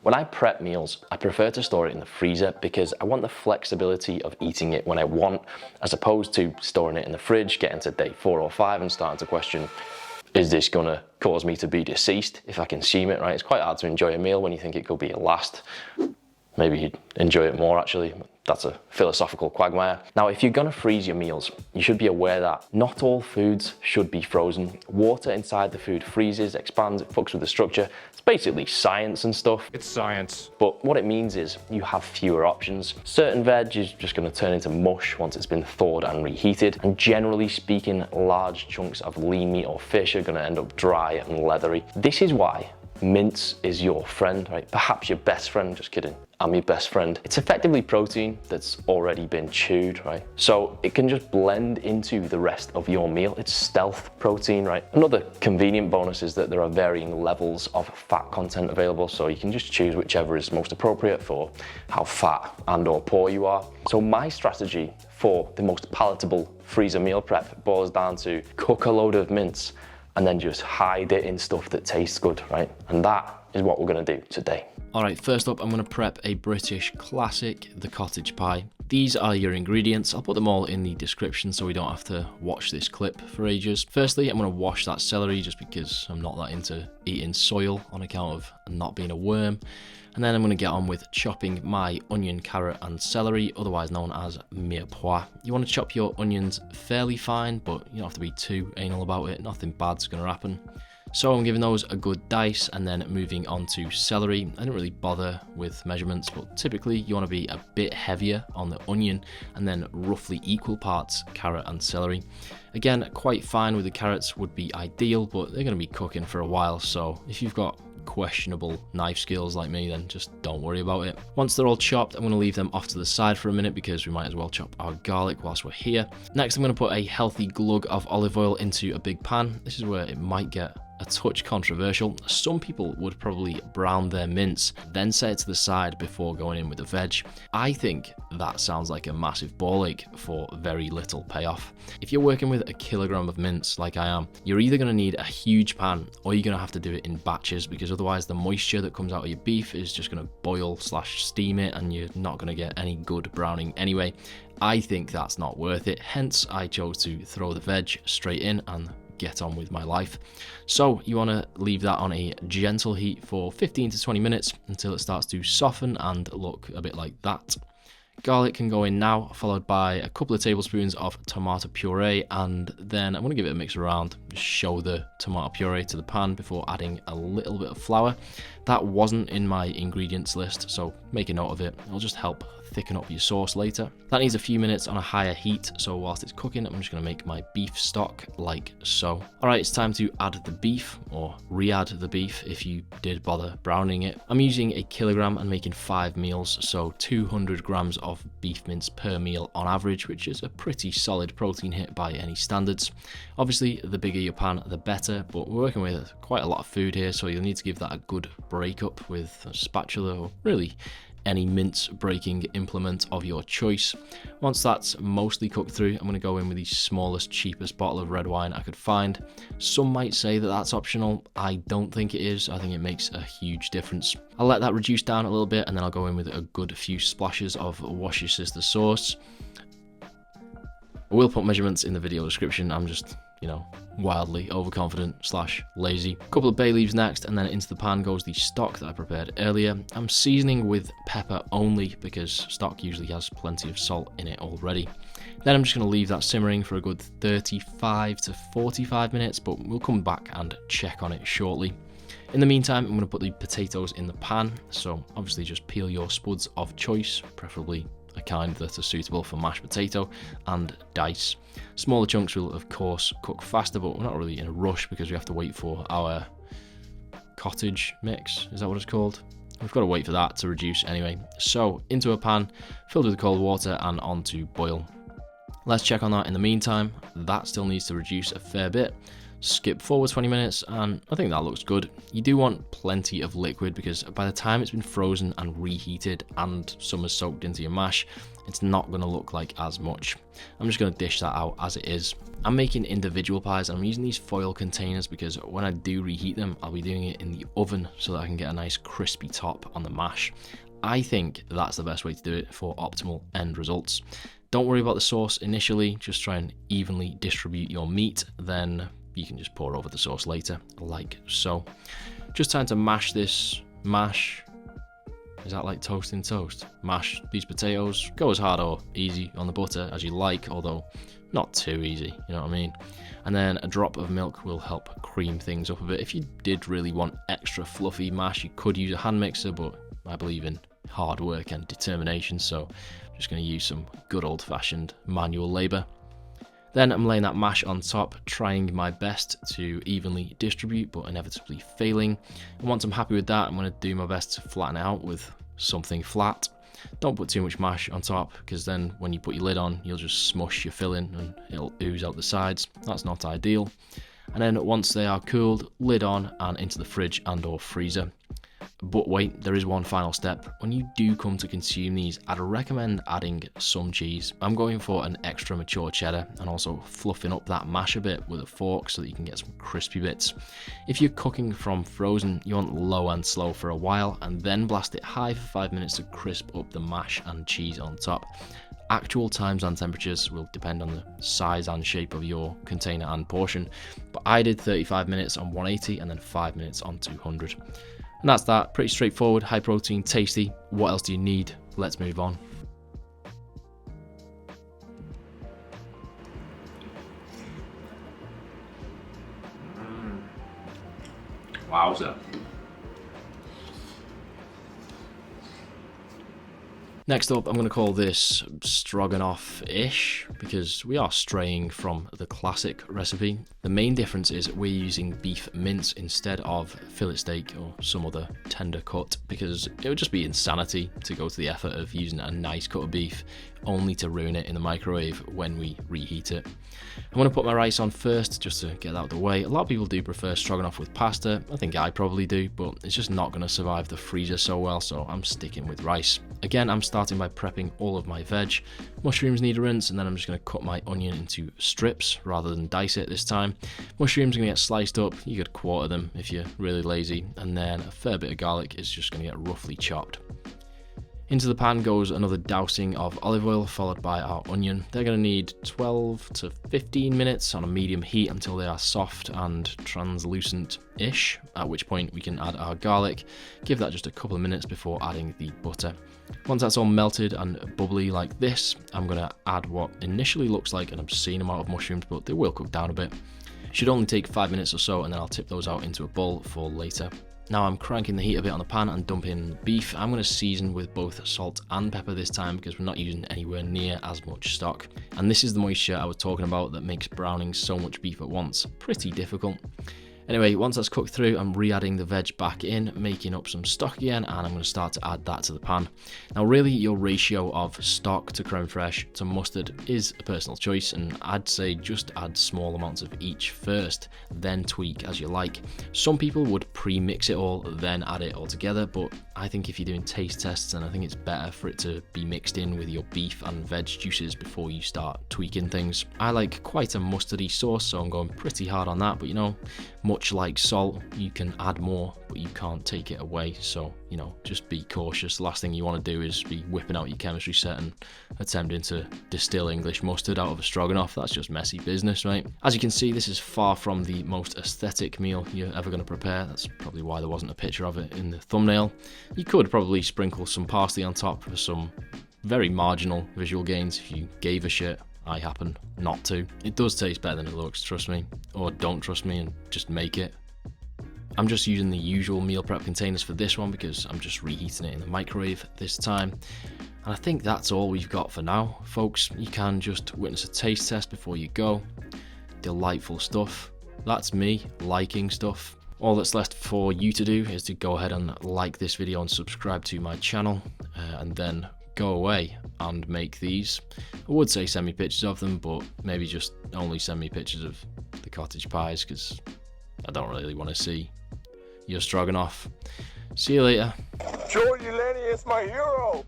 When I prep meals, I prefer to store it in the freezer because I want the flexibility of eating it when I want, as opposed to storing it in the fridge, getting to day 4 or 5 and starting to question, is this gonna cause me to be deceased if I consume it, right? It's quite hard to enjoy a meal when you think it could be your last. Maybe you'd enjoy it more actually. That's a philosophical quagmire. Now, if you're gonna freeze your meals, you should be aware that not all foods should be frozen. Water inside the food freezes, expands, it fucks with the structure. It's basically science and stuff. It's science. But what it means is you have fewer options. Certain veg is just gonna turn into mush once it's been thawed and reheated. And generally speaking, large chunks of lean meat or fish are gonna end up dry and leathery. This is why mince is your friend, right? Perhaps your best friend, just kidding. I'm your best friend. It's effectively protein that's already been chewed, right? So it can just blend into the rest of your meal. It's stealth protein, right? Another convenient bonus is that there are varying levels of fat content available, so you can just choose whichever is most appropriate for how fat and or poor you are. So my strategy for the most palatable freezer meal prep boils down to cook a load of mince and then just hide it in stuff that tastes good, right? And that is what we're gonna do today. All right, first up, I'm gonna prep a British classic, the cottage pie. These are your ingredients. I'll put them all in the description so we don't have to watch this clip for ages. Firstly, I'm gonna wash that celery just because I'm not that into eating soil on account of not being a worm. And then I'm gonna get on with chopping my onion, carrot, and celery, otherwise known as mirepoix. You wanna chop your onions fairly fine, but you don't have to be too anal about it. Nothing bad's gonna happen. So I'm giving those a good dice and then moving on to celery. I don't really bother with measurements, but typically you want to be a bit heavier on the onion and then roughly equal parts carrot and celery. Again, quite fine with the carrots would be ideal, but they're going to be cooking for a while, so if you've got questionable knife skills like me, then just don't worry about it. Once they're all chopped, I'm going to leave them off to the side for a minute because we might as well chop our garlic whilst we're here. Next, I'm going to put a healthy glug of olive oil into a big pan. This is where it might get a touch controversial. Some people would probably brown their mince, then set it to the side before going in with the veg. I think that sounds like a massive ball ache for very little payoff. If you're working with a kilogram of mince like I am, you're either going to need a huge pan or you're going to have to do it in batches, because otherwise the moisture that comes out of your beef is just going to boil / steam it and you're not going to get any good browning anyway. I think that's not worth it, hence I chose to throw the veg straight in and get on with my life. So you want to leave that on a gentle heat for 15 to 20 minutes until it starts to soften and look a bit like that. Garlic can go in now, followed by a couple of tablespoons of tomato puree, and then I'm going to give it a mix around, show the tomato puree to the pan before adding a little bit of flour. That wasn't in my ingredients list, so make a note of it. It'll just help thicken up your sauce later. That needs a few minutes on a higher heat, so whilst it's cooking, I'm just going to make my beef stock like so. Alright, it's time to add the beef, or re-add the beef if you did bother browning it. I'm using a kilogram and making 5 meals, so 200 grams of beef mince per meal on average, which is a pretty solid protein hit by any standards. Obviously, the bigger your pan, the better, but we're working with quite a lot of food here, so you'll need to give that a good break up with a spatula or really any mince breaking implement of your choice. Once that's mostly cooked through, I'm going to go in with the smallest, cheapest bottle of red wine I could find. Some might say that that's optional. I don't think it is. I think it makes a huge difference. I'll let that reduce down a little bit and then I'll go in with a good few splashes of Worcestershire sauce. I will put measurements in the video description. I'm just, wildly overconfident / lazy. A couple of bay leaves next, and then into the pan goes the stock that I prepared earlier. I'm seasoning with pepper only because stock usually has plenty of salt in it already. Then I'm just going to leave that simmering for a good 35 to 45 minutes, but we'll come back and check on it shortly. In the meantime, I'm going to put the potatoes in the pan, so obviously just peel your spuds of choice, preferably a kind that are suitable for mashed potato, and dice. Smaller chunks will of course cook faster, but we're not really in a rush because we have to wait for our cottage mix, is that what it's called? We've got to wait for that to reduce anyway. So into a pan filled with cold water and on to boil. Let's check on that in the meantime. That still needs to reduce a fair bit, skip forward 20 minutes, and I think that looks good. You do want plenty of liquid because by the time it's been frozen and reheated and some is soaked into your mash, it's not going to look like as much. I'm just going to dish that out as it is. I'm making individual pies and I'm using these foil containers because when I do reheat them, I'll be doing it in the oven so that I can get a nice crispy top on the mash. I think that's the best way to do it for optimal end results. Don't worry about the sauce initially, just try and evenly distribute your meat, then you can just pour over the sauce later, like so. Just time to mash this. Mash. Is that like toasting toast? Mash these potatoes. Go as hard or easy on the butter as you like, although not too easy, you know what I mean? And then a drop of milk will help cream things up a bit. If you did really want extra fluffy mash, you could use a hand mixer, but I believe in hard work and determination, so I'm just going to use some good old-fashioned manual labour. Then I'm laying that mash on top, trying my best to evenly distribute, but inevitably failing. And once I'm happy with that, I'm going to do my best to flatten it out with something flat. Don't put too much mash on top, because then when you put your lid on, you'll just smush your filling and it'll ooze out the sides. That's not ideal. And then once they are cooled, lid on and into the fridge and or freezer. But wait, there is one final step. When you do come to consume these, I'd recommend adding some cheese. I'm going for an extra mature cheddar and also fluffing up that mash a bit with a fork so that you can get some crispy bits. If you're cooking from frozen, you want low and slow for a while and then blast it high for 5 minutes to crisp up the mash and cheese on top. Actual times and temperatures will depend on the size and shape of your container and portion, but I did 35 minutes on 180 and then 5 minutes on 200. And that's that. Pretty straightforward, high protein, tasty. What else do you need? Let's move on. Wowza. Next up, I'm going to call this Stroganoff-ish because we are straying from the classic recipe. The main difference is we're using beef mince instead of fillet steak or some other tender cut, because it would just be insanity to go to the effort of using a nice cut of beef only to ruin it in the microwave when we reheat it. I'm going to put my rice on first just to get that out of the way. A lot of people do prefer stroganoff with pasta. I think I probably do, but it's just not going to survive the freezer so well, so I'm sticking with rice. Again, I'm starting by prepping all of my veg. Mushrooms need a rinse, and then I'm just going to cut my onion into strips rather than dice it this time. Mushrooms are going to get sliced up. You could quarter them if you're really lazy, and then a fair bit of garlic is just going to get roughly chopped. Into the pan goes another dousing of olive oil, followed by our onion. They're going to need 12 to 15 minutes on a medium heat until they are soft and translucent-ish, at which point we can add our garlic. Give that just a couple of minutes before adding the butter. Once that's all melted and bubbly like this, I'm going to add what initially looks like an obscene amount of mushrooms, but they will cook down a bit. Should only take 5 minutes or so, and then I'll tip those out into a bowl for later. Now I'm cranking the heat a bit on the pan and dumping the beef. I'm going to season with both salt and pepper this time because we're not using anywhere near as much stock. And this is the moisture I was talking about that makes browning so much beef at once pretty difficult. Anyway, once that's cooked through, I'm re-adding the veg back in, making up some stock again, and I'm going to start to add that to the pan. Now really, your ratio of stock to crème fraîche to mustard is a personal choice, and I'd say just add small amounts of each first, then tweak as you like. Some people would pre-mix it all, then add it all together, but I think if you're doing taste tests, then I think it's better for it to be mixed in with your beef and veg juices before you start tweaking things. I like quite a mustardy sauce, so I'm going pretty hard on that, but you know, much like salt, you can add more, but you can't take it away. So, you know, just be cautious. The last thing you want to do is be whipping out your chemistry set and attempting to distill English mustard out of a stroganoff. That's just messy business, right? As you can see, this is far from the most aesthetic meal you're ever going to prepare. That's probably why there wasn't a picture of it in the thumbnail. You could probably sprinkle some parsley on top for some very marginal visual gains if you gave a shit. I happen not to. It does taste better than it looks, trust me. Or don't trust me and just make it. I'm just using the usual meal prep containers for this one because I'm just reheating it in the microwave this time. And I think that's all we've got for now, folks. You can just witness a taste test before you go. Delightful stuff. That's me liking stuff. All that's left for you to do is to go ahead and like this video and subscribe to my channel, and then go away and make these. I would say send me pictures of them, but maybe just only send me pictures of the cottage pies because I don't really want to see your stroganoff. See you later. Georgie Lenny is my hero.